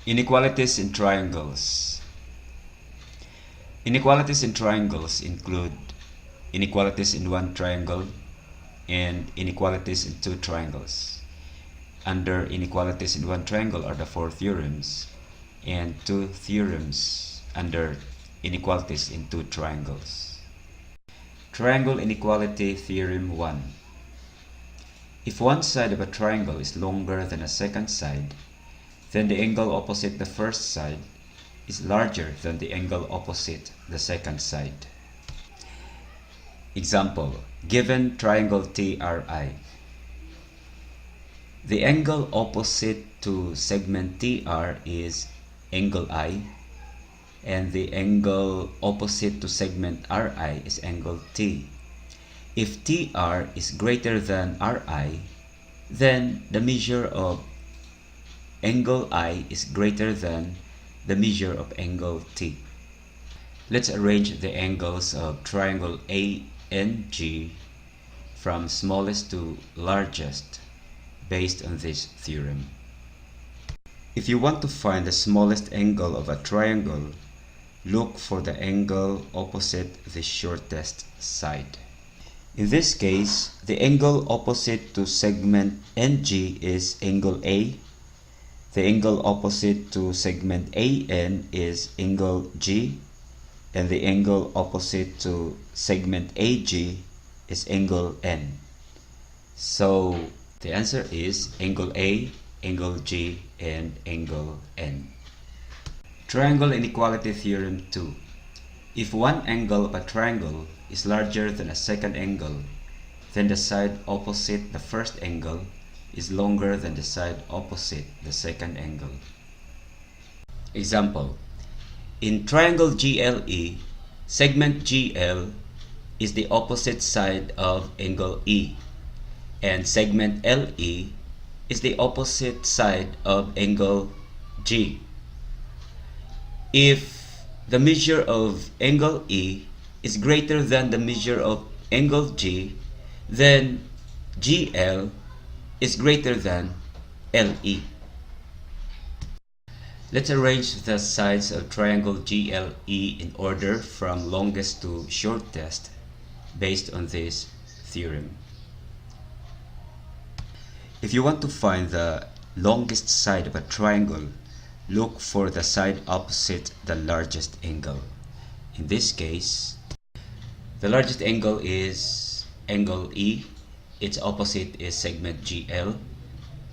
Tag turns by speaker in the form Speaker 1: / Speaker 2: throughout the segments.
Speaker 1: Inequalities in triangles. Inequalities in triangles include inequalities in one triangle and inequalities in two triangles. Under inequalities in one triangle are the four theorems and two theorems under inequalities in two triangles. Triangle inequality theorem 1. If one side of a triangle is longer than a second side, then the angle opposite the first side is larger than the angle opposite the second side. Example, given triangle TRI. The angle opposite to segment TR is angle I, and the angle opposite to segment RI is angle T. If TR is greater than RI, then the measure of angle I is greater than the measure of angle T. Let's arrange the angles of triangle ANG from smallest to largest based on this theorem. If you want to find the smallest angle of a triangle, look for the angle opposite the shortest side. In this case, the angle opposite to segment NG is angle A. The angle opposite to segment AN is angle G, and the angle opposite to segment AG is angle N. So the answer is angle A, angle G, and angle N. Triangle inequality theorem 2. If one angle of a triangle is larger than a second angle, then the side opposite the first angle is longer than the side opposite the second angle. Example, in triangle GLE, segment GL is the opposite side of angle E, and segment LE is the opposite side of angle G. If the measure of angle E is greater than the measure of angle G, then GL is greater than LE. Let's arrange the sides of triangle GLE in order from longest to shortest based on this theorem. If you want to find the longest side of a triangle, look for the side opposite the largest angle. In this case, the largest angle is angle E. Its opposite is segment GL.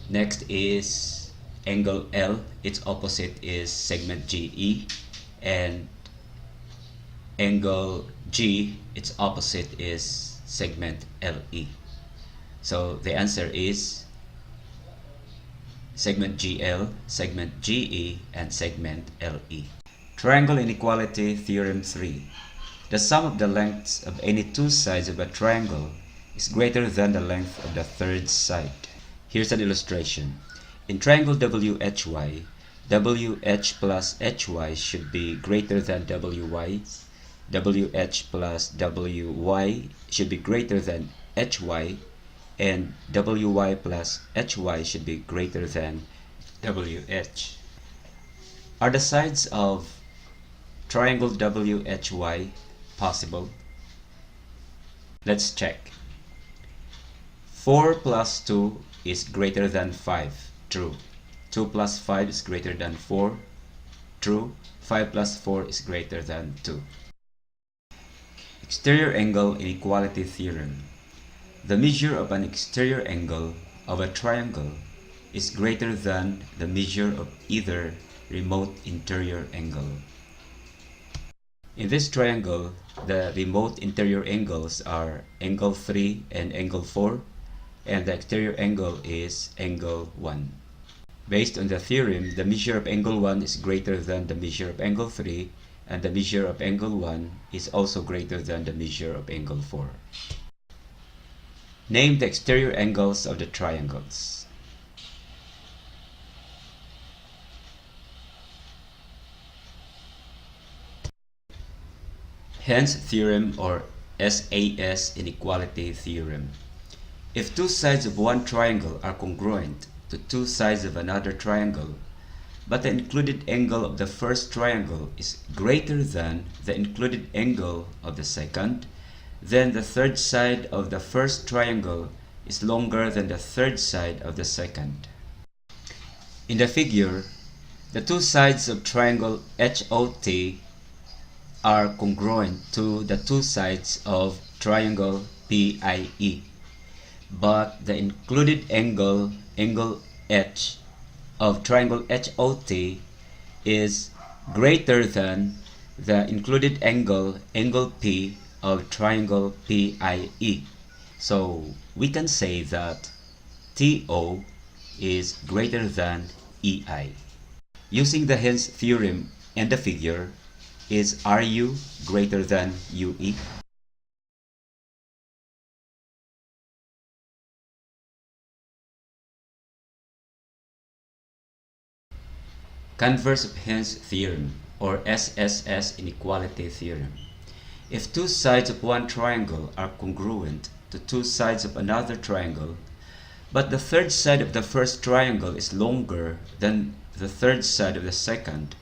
Speaker 1: Next is angle L. Its opposite is segment GE. And angle G, its opposite is segment LE. So the answer is segment GL, segment GE, and segment LE. Triangle inequality theorem 3. The sum of the lengths of any two sides of a triangle is greater than the length of the third side. Here's an illustration. In triangle WHY, WH plus HY should be greater than WY. WH plus WY should be greater than HY, and WY plus HY should be greater than WH. Are the sides of triangle WHY possible? Let's check. 4 plus 2 is greater than 5. True. 2 plus 5 is greater than 4. True. 5 plus 4 is greater than 2. Exterior angle inequality theorem. The measure of an exterior angle of a triangle is greater than the measure of either remote interior angle. In this triangle, the remote interior angles are angle 3 and angle 4, and the exterior angle is angle 1. Based on the theorem, the measure of angle 1 is greater than the measure of angle 3, and the measure of angle 1 is also greater than the measure of angle 4. Name the exterior angles of the triangles. Hence theorem, or SAS inequality theorem. If two sides of one triangle are congruent to two sides of another triangle, but the included angle of the first triangle is greater than the included angle of the second, then the third side of the first triangle is longer than the third side of the second. In the figure, the two sides of triangle HOT are congruent to the two sides of triangle PIE, but the included angle H of triangle HOT is greater than the included angle P of triangle PIE. So we can say that TO is greater than EI. Using the hence theorem and the figure, is RU greater than UE? Converse of hence theorem, or SSS inequality theorem. If two sides of one triangle are congruent to two sides of another triangle, but the third side of the first triangle is longer than the third side of the second,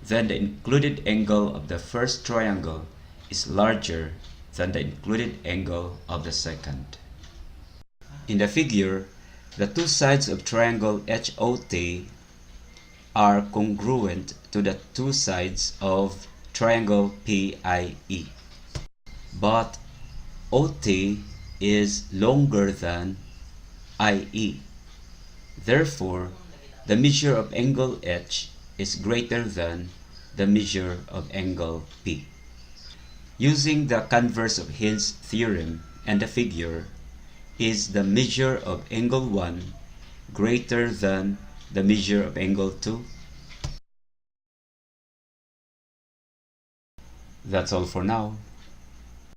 Speaker 1: then the included angle of the first triangle is larger than the included angle of the second. In the figure, the two sides of triangle HOT are congruent to the two sides of triangle PIE, but OT is longer than IE. Therefore, the measure of angle H is greater than the measure of angle P. Using the converse of hence theorem and the figure, is the measure of angle 1 greater than the measure of angle 2? That's all for now.